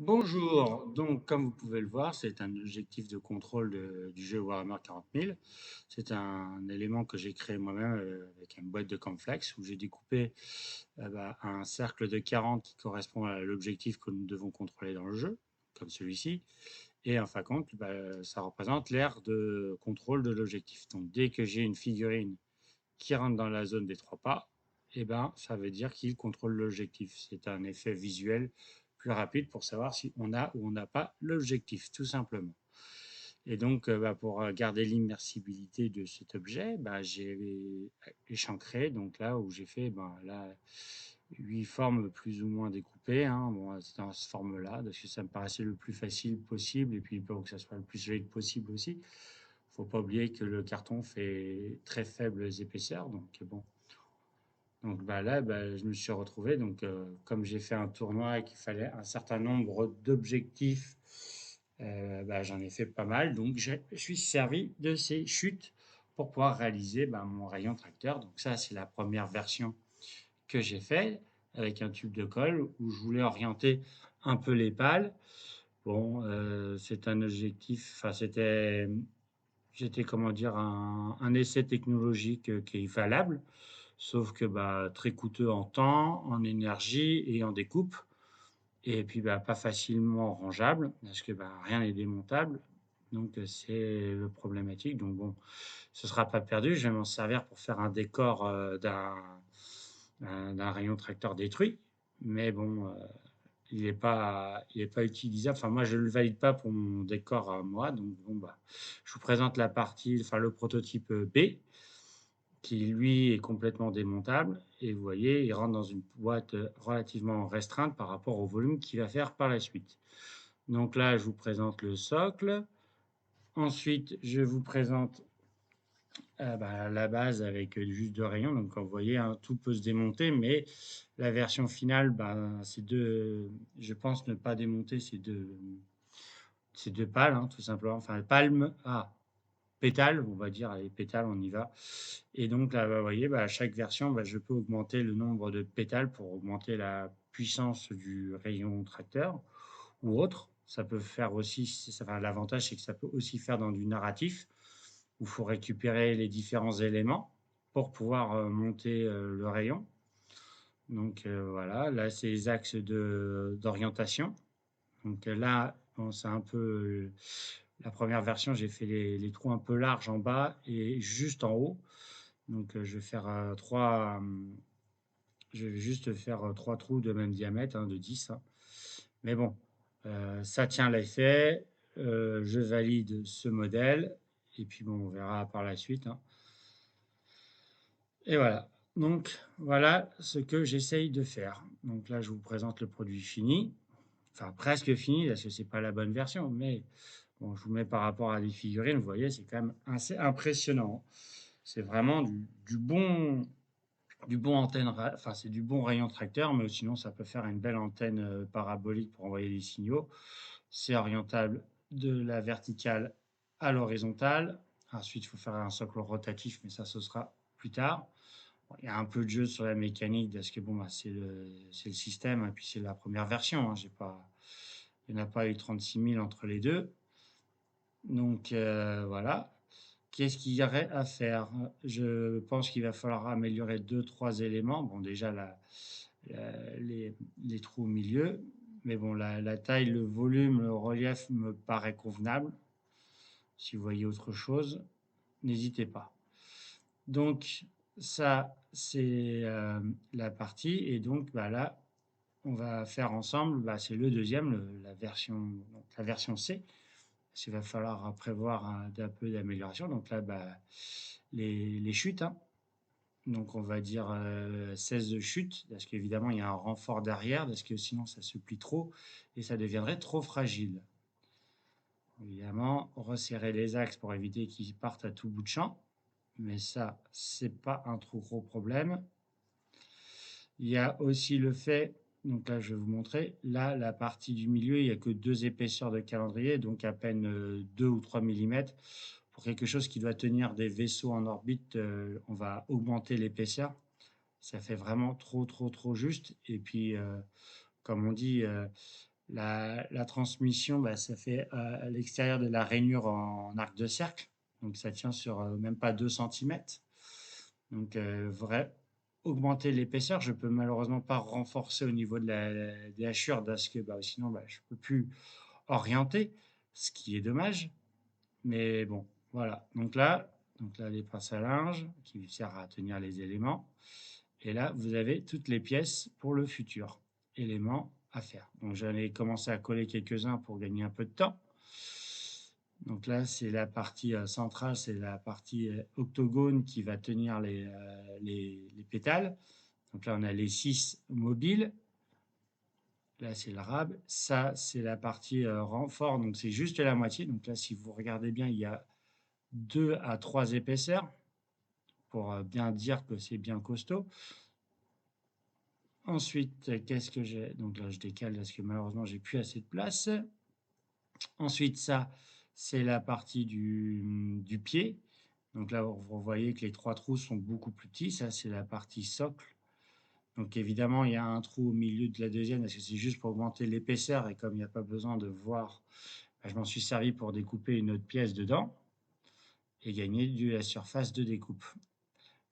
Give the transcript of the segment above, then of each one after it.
Bonjour, donc comme vous pouvez le voir, c'est un objectif de contrôle du jeu Warhammer 40 000. C'est un élément que j'ai créé moi-même avec une boîte de cornflakes où j'ai découpé un cercle de 40 qui correspond à l'objectif que nous devons contrôler dans le jeu, comme celui-ci. Et en fin de compte, ça représente l'aire de contrôle de l'objectif. Donc dès que j'ai une figurine qui rentre dans la zone des 3 pas, ça veut dire qu'il contrôle l'objectif. C'est un effet visuel plus rapide pour savoir si on a ou on n'a pas l'objectif, tout simplement. Et donc, pour garder l'immersibilité de cet objet, j'ai échancré, donc là où j'ai fait 8 formes plus ou moins découpées. Hein. Bon, c'est dans cette forme-là, parce que ça me paraissait le plus facile possible, et puis pour que ça soit le plus solide possible aussi. Faut pas oublier que le carton fait très faibles épaisseurs, donc bon. Donc là, je me suis retrouvé, donc comme j'ai fait un tournoi et qu'il fallait un certain nombre d'objectifs, j'en ai fait pas mal, donc je suis servi de ces chutes pour pouvoir réaliser mon rayon tracteur. Donc ça, c'est la première version que j'ai fait avec un tube de colle où je voulais orienter un peu les pales. Bon, c'est un objectif, enfin c'était comment dire un essai technologique qui est valable, sauf que très coûteux en temps, en énergie et en découpe, et puis pas facilement rangeable parce que rien n'est démontable. Donc c'est le problématique. Donc bon, ce sera pas perdu. Je vais m'en servir pour faire un décor d'un rayon tracteur détruit, mais bon, il est pas utilisable. Enfin, moi, je le valide pas pour mon décor à moi. Donc, bon, je vous présente la partie, enfin, le prototype B, qui lui est complètement démontable. Et vous voyez, il rentre dans une boîte relativement restreinte par rapport au volume qu'il va faire par la suite. Donc là, je vous présente le socle. Ensuite, je vous présente la base avec juste 2 rayons. Donc, comme vous voyez, hein, tout peut se démonter, mais la version finale, c'est je pense ne pas démonter ces deux pales, hein, tout simplement. Enfin, palmes, pétales, on va dire, allez, pétales, on y va. Et donc là, vous voyez, à chaque version, je peux augmenter le nombre de pétales pour augmenter la puissance du rayon tracteur ou autre. Ça peut faire aussi, enfin, l'avantage, c'est que ça peut aussi faire dans du narratif où il faut récupérer les différents éléments pour pouvoir monter le rayon. Donc voilà, là, c'est les axes d'orientation. Donc là, bon, c'est un peu la première version, j'ai fait les trous un peu larges en bas et juste en haut. Donc je vais faire je vais juste faire 3 trous de même diamètre, hein, de 10, hein. Mais bon, ça tient l'effet. Je valide ce modèle. Et puis bon, on verra par la suite, hein. Et voilà. Donc voilà ce que j'essaye de faire. Donc là, je vous présente le produit fini. Enfin, presque fini, parce que c'est pas la bonne version. Mais bon, je vous mets par rapport à des figurines, vous voyez, c'est quand même assez impressionnant. C'est vraiment du bon antenne, enfin c'est du bon rayon tracteur, mais sinon ça peut faire une belle antenne parabolique pour envoyer des signaux. C'est orientable de la verticale à l'horizontale. Ensuite, il faut faire un socle rotatif, mais ça, ce sera plus tard. Bon, il y a un peu de jeu sur la mécanique, parce que bon, c'est le système, et puis c'est la première version, hein. Il n'y en a pas eu 36 000 entre les deux. Donc voilà. Qu'est-ce qu'il y aurait à faire? Je pense qu'il va falloir améliorer 2, 3 éléments. Bon, déjà, les trous au milieu. Mais bon, la taille, le volume, le relief me paraît convenable. Si vous voyez autre chose, n'hésitez pas. Donc, ça, c'est la partie. Et donc, là, on va faire ensemble, c'est le deuxième, la version C. Il va falloir prévoir un peu d'amélioration. Donc là, les chutes, hein. Donc on va dire 16 de chute, parce qu'évidemment il y a un renfort derrière, parce que sinon ça se plie trop et ça deviendrait trop fragile. Évidemment, resserrer les axes pour éviter qu'ils partent à tout bout de champ, mais ça, c'est pas un trop gros problème. Il y a aussi le fait, donc là je vais vous montrer, là la partie du milieu, il n'y a que 2 épaisseurs de calendrier, donc à peine 2 ou 3 millimètres. Pour quelque chose qui doit tenir des vaisseaux en orbite, on va augmenter l'épaisseur. Ça fait vraiment trop, trop, trop juste. Et puis, comme on dit, La transmission, bah, ça fait à l'extérieur de la rainure en arc de cercle. Donc ça tient sur même pas 2 centimètres. Donc vrai, augmenter l'épaisseur. Je peux malheureusement pas renforcer au niveau de des hachures parce que bah, sinon bah, je peux plus orienter, ce qui est dommage. Mais bon, voilà. Donc là les pinces à linge qui servent à tenir les éléments. Et là, vous avez toutes les pièces pour le futur élément à faire. Donc j'allais commencer à coller quelques-uns pour gagner un peu de temps. Donc là, c'est la partie centrale, c'est la partie octogone qui va tenir les pétales. Donc là, on a les 6 mobiles. Là, c'est le rab. Ça, c'est la partie renfort. Donc c'est juste la moitié. Donc là, si vous regardez bien, il y a 2 à 3 épaisseurs pour bien dire que c'est bien costaud. Ensuite, qu'est-ce que j'ai? Donc là, je décale parce que malheureusement, j'ai plus assez de place. Ensuite, ça, c'est la partie du pied. Donc là, vous voyez que les 3 trous sont beaucoup plus petits. Ça, c'est la partie socle. Donc évidemment, il y a un trou au milieu de la deuxième parce que c'est juste pour augmenter l'épaisseur. Et comme il n'y a pas besoin de voir, bah, je m'en suis servi pour découper une autre pièce dedans et gagner de la surface de découpe.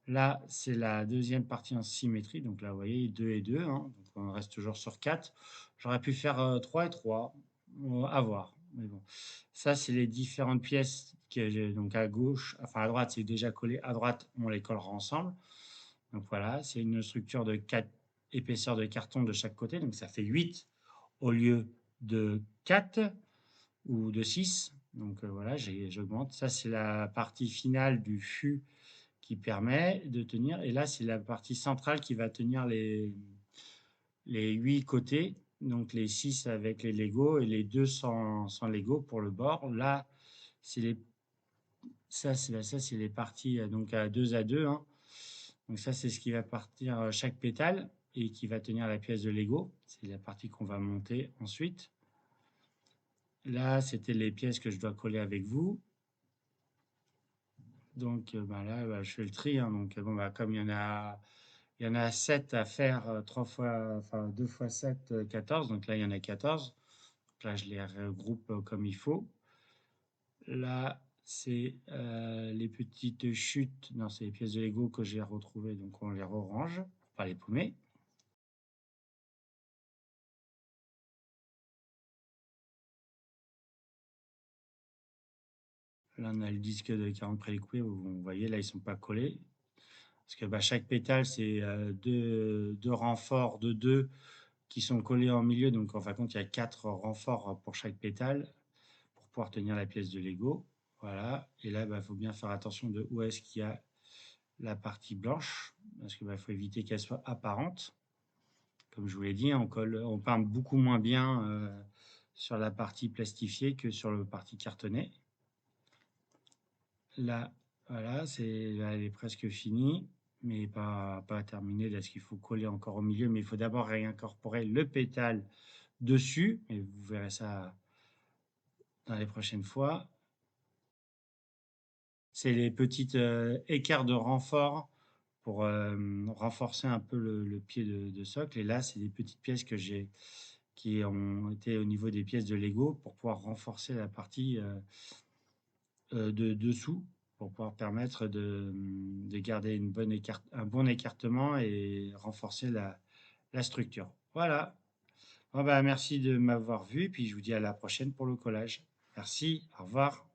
Là, c'est la deuxième partie en symétrie. Donc là, vous voyez, 2 et 2. Hein. Donc on reste toujours sur 4. J'aurais pu faire 3 et 3. À voir. Mais bon. Ça, c'est les différentes pièces que j'ai. Donc à gauche, enfin à droite, c'est déjà collé. À droite, on les collera ensemble. Donc voilà, c'est une structure de 4 épaisseurs de carton de chaque côté. Donc ça fait 8 au lieu de 4 ou de 6. Donc voilà, j'augmente. Ça, c'est la partie finale du fût qui permet de tenir. Et là, c'est la partie centrale qui va tenir les 8 côtés. Donc les 6 avec les Lego et les 2 sans Lego pour le bord. Là, c'est les, ça, c'est les parties donc à 2 à 2. Hein. Donc ça, c'est ce qui va partir chaque pétale et qui va tenir la pièce de Lego. C'est la partie qu'on va monter ensuite. Là, c'était les pièces que je dois coller avec vous. Donc bah, là, bah, je fais le tri. Hein. Donc bon, bah, comme il y en a 7 à faire, 3 fois, enfin 2 fois 7, 14. Donc là, il y en a 14. Donc là, je les regroupe comme il faut. Là, c'est les petites chutes. Non, c'est les pièces de Lego que j'ai retrouvées. Donc on les range pour pas les paumer. Là, on a le disque de 40 prédécoupé. Vous voyez, là, ils sont pas collés. Parce que bah, chaque pétale, c'est deux renforts de 2 qui sont collés en milieu. Donc, en fin de compte, il y a 4 renforts pour chaque pétale pour pouvoir tenir la pièce de Lego. Voilà. Et là, il faut bien faire attention de où est-ce qu'il y a la partie blanche. Parce qu'il faut éviter qu'elle soit apparente. Comme je vous l'ai dit, on peint beaucoup moins bien sur la partie plastifiée que sur la partie cartonnée. Là, voilà, là, elle est presque finie, mais pas terminée parce qu'il faut coller encore au milieu. Mais il faut d'abord réincorporer le pétale dessus, et vous verrez ça dans les prochaines fois. C'est les petites écarts de renfort pour renforcer un peu le pied de socle. Et là, c'est des petites pièces qui ont été au niveau des pièces de Lego pour pouvoir renforcer la partie de dessous pour pouvoir permettre de garder un bon écartement et renforcer la structure. Voilà. Bon, merci de m'avoir vu, puis je vous dis à la prochaine pour le collage. Merci, au revoir.